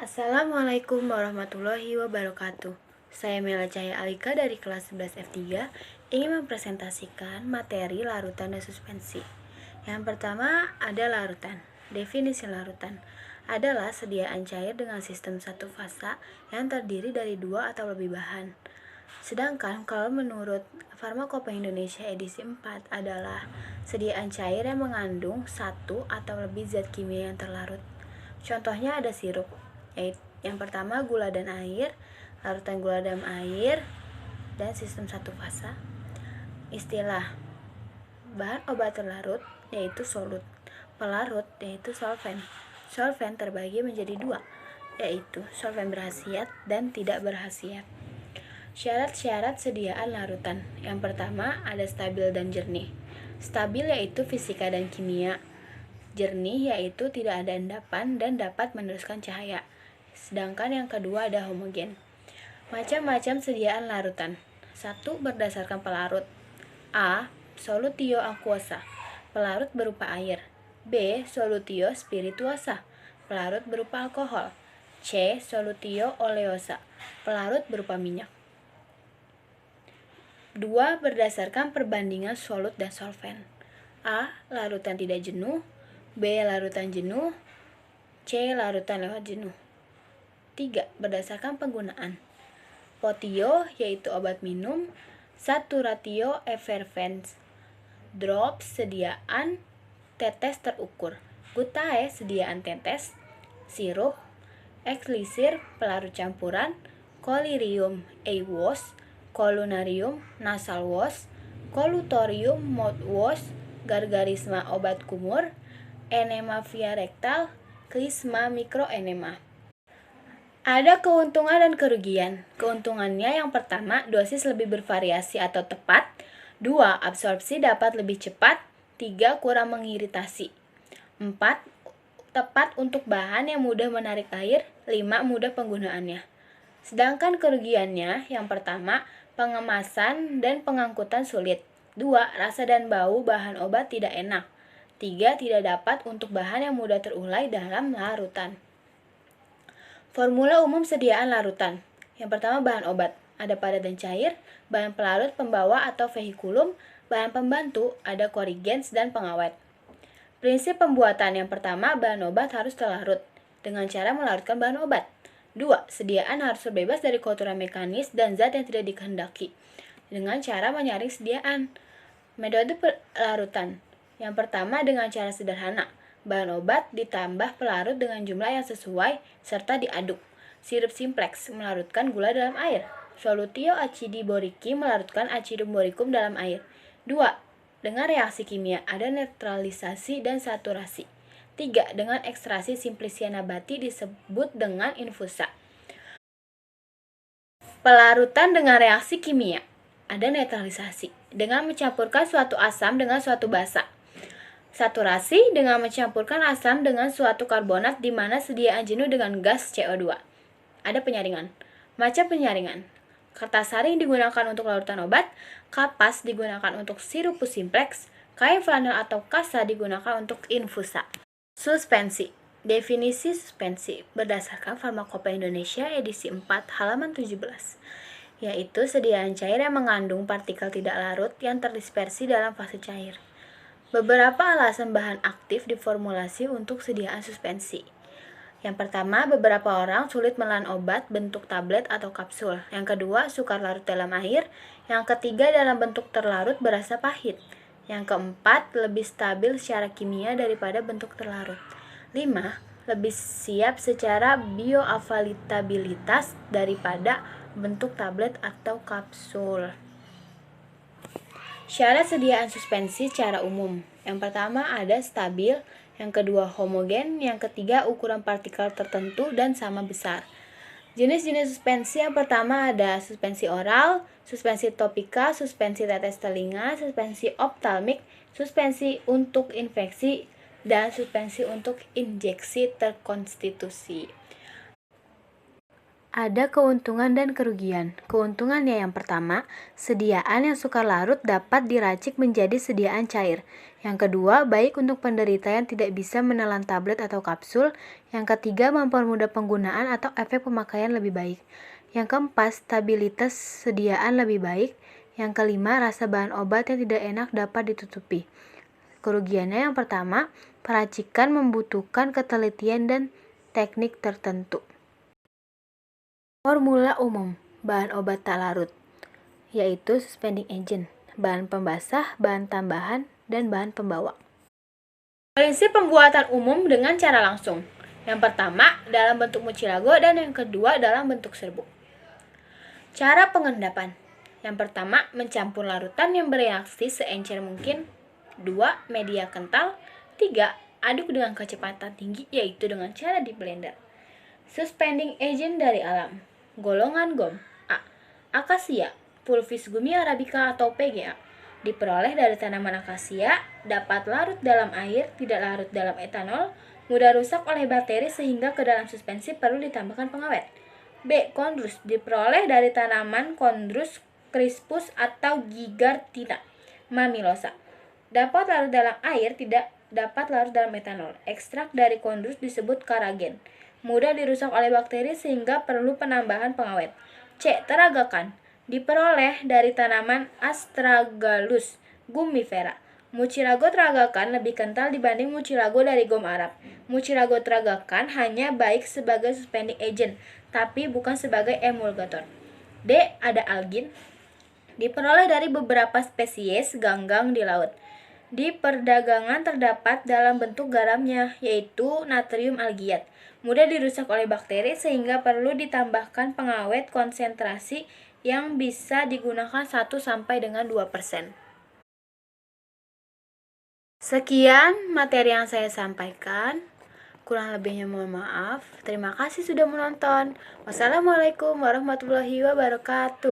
Assalamualaikum warahmatullahi wabarakatuh. Saya Mela Cahaya Alika dari kelas 11 F3 ingin mempresentasikan materi larutan dan suspensi. Yang pertama ada larutan. Definisi larutan adalah sediaan cair dengan sistem satu fasa yang terdiri dari dua atau lebih bahan. Sedangkan kalau menurut Farmakopeia Indonesia edisi 4 adalah sediaan cair yang mengandung satu atau lebih zat kimia yang terlarut. Contohnya ada sirup, yaitu yang pertama gula dan air, larutan gula dalam air, dan sistem satu fasa. Istilah bahan obat terlarut yaitu solut, pelarut yaitu solvent. Solvent terbagi menjadi dua, yaitu solvent berkhasiat dan tidak berkhasiat. Syarat-syarat sediaan larutan. Yang pertama ada stabil dan jernih. Stabil yaitu fisika dan kimia. Jernih yaitu tidak ada endapan dan dapat meneruskan cahaya. Sedangkan yang kedua ada homogen. Macam-macam sediaan larutan. 1. Berdasarkan pelarut. A. Solutio aquosa, pelarut berupa air. B. Solutio spirituosa, pelarut berupa alkohol. C. Solutio oleosa, pelarut berupa minyak. 2. Berdasarkan perbandingan solut dan solvent. A. Larutan tidak jenuh. B. Larutan jenuh. C. Larutan lewat jenuh. 3. Berdasarkan penggunaan. Potio yaitu obat minum. Saturatio effervescens, drops sediaan, tetes terukur. Gutae sediaan tetes, sirup, elisir pelarut campuran, collyrium wash, colunarium nasal wash, colutorium mouthwash, gargarisma obat kumur, enema via rektal, klisma mikroenema. Ada keuntungan dan kerugian. Keuntungannya yang pertama, dosis lebih bervariasi atau tepat. 2. Absorpsi dapat lebih cepat. 3. Kurang mengiritasi. 4. Tepat untuk bahan yang mudah menarik air. 5. Mudah penggunaannya. Sedangkan kerugiannya, yang pertama, pengemasan dan pengangkutan sulit. 2. Rasa dan bau bahan obat tidak enak. 3. Tidak dapat untuk bahan yang mudah terurai dalam larutan. Formula umum sediaan larutan. Yang pertama bahan obat, ada padat dan cair, bahan pelarut pembawa atau vehikulum, bahan pembantu, ada korrigens dan pengawet. Prinsip pembuatan yang pertama, bahan obat harus terlarut dengan cara melarutkan bahan obat. 2. Sediaan harus terbebas dari kotoran mekanis dan zat yang tidak dikehendaki dengan cara menyaring sediaan. Metode pelarutan. Yang pertama dengan cara sederhana. Bahan obat ditambah pelarut dengan jumlah yang sesuai serta diaduk. Sirup simplex melarutkan gula dalam air. Solutio acidi boriki melarutkan acidum boricum dalam air. 2. Dengan reaksi kimia ada neutralisasi dan saturasi. 3. Dengan ekstraksi simplicia nabati disebut dengan infusa. Pelarutan dengan reaksi kimia ada neutralisasi dengan mencampurkan suatu asam dengan suatu basa. Saturasi dengan mencampurkan asam dengan suatu karbonat di mana sediaan jenuh dengan gas CO2. Ada penyaringan. Macam penyaringan. Kertas saring digunakan untuk larutan obat, kapas digunakan untuk sirup simplex, kain flanel atau kasa digunakan untuk infusa. Suspensi. Definisi suspensi berdasarkan Farmakopeia Indonesia edisi 4 halaman 17, yaitu sediaan cair yang mengandung partikel tidak larut yang terdispersi dalam fase cair. Beberapa alasan bahan aktif diformulasi untuk sediaan suspensi. Yang pertama, beberapa orang sulit menelan obat bentuk tablet atau kapsul. Yang kedua, sukar larut dalam air. Yang ketiga, dalam bentuk terlarut berasa pahit. Yang keempat, lebih stabil secara kimia daripada bentuk terlarut. 5. Lebih siap secara bioavailabilitas daripada bentuk tablet atau kapsul. Syarat sediaan suspensi secara umum. Yang pertama ada stabil, yang kedua homogen, yang ketiga ukuran partikel tertentu dan sama besar. Jenis-jenis suspensi yang pertama ada suspensi oral, suspensi topika, suspensi tetes telinga, suspensi optalmik, suspensi untuk infeksi, dan suspensi untuk injeksi terkonstitusi. Ada keuntungan dan kerugian. Keuntungannya yang pertama, sediaan yang sukar larut dapat diracik menjadi sediaan cair. Yang kedua, baik untuk penderita yang tidak bisa menelan tablet atau kapsul. Yang ketiga, mempermudah penggunaan atau efek pemakaian lebih baik. Yang keempat, stabilitas sediaan lebih baik. Yang kelima, rasa bahan obat yang tidak enak dapat ditutupi. Kerugiannya yang pertama, peracikan membutuhkan ketelitian dan teknik tertentu. Formula umum bahan obat tak larut, yaitu suspending agent, bahan pembasah, bahan tambahan, dan bahan pembawa. Prinsip pembuatan umum dengan cara langsung. Yang pertama dalam bentuk mucilago dan yang kedua dalam bentuk serbuk. Cara pengendapan. Yang pertama, mencampur larutan yang bereaksi seencer mungkin. 2. Media kental. 3. Aduk dengan kecepatan tinggi, yaitu dengan cara di blender. Suspending agent dari alam. Golongan GOM. A. Akasia, Pulvis gumi arabica atau PGA. Diperoleh dari tanaman akasia, dapat larut dalam air, tidak larut dalam etanol, mudah rusak oleh bakteri sehingga ke dalam suspensi perlu ditambahkan pengawet. B. Chondrus, diperoleh dari tanaman Chondrus crispus atau Gigartina mammillaria. Dapat larut dalam air, tidak dapat larut dalam etanol. Ekstrak dari Chondrus disebut karagen. Mudah dirusak oleh bakteri sehingga perlu penambahan pengawet. C. Teragakan, diperoleh dari tanaman Astragalus gumifera. Mucilago teragakan lebih kental dibanding mucilago dari gom Arab. Mucilago teragakan hanya baik sebagai suspending agent, tapi bukan sebagai emulgator. D. Ada algin, diperoleh dari beberapa spesies ganggang di laut. Di perdagangan terdapat dalam bentuk garamnya, yaitu natrium algiat. Mudah dirusak oleh bakteri sehingga perlu ditambahkan pengawet konsentrasi yang bisa digunakan 1 sampai dengan 2%. Sekian materi yang saya sampaikan. Kurang lebihnya mohon maaf. Terima kasih sudah menonton. Wassalamualaikum warahmatullahi wabarakatuh.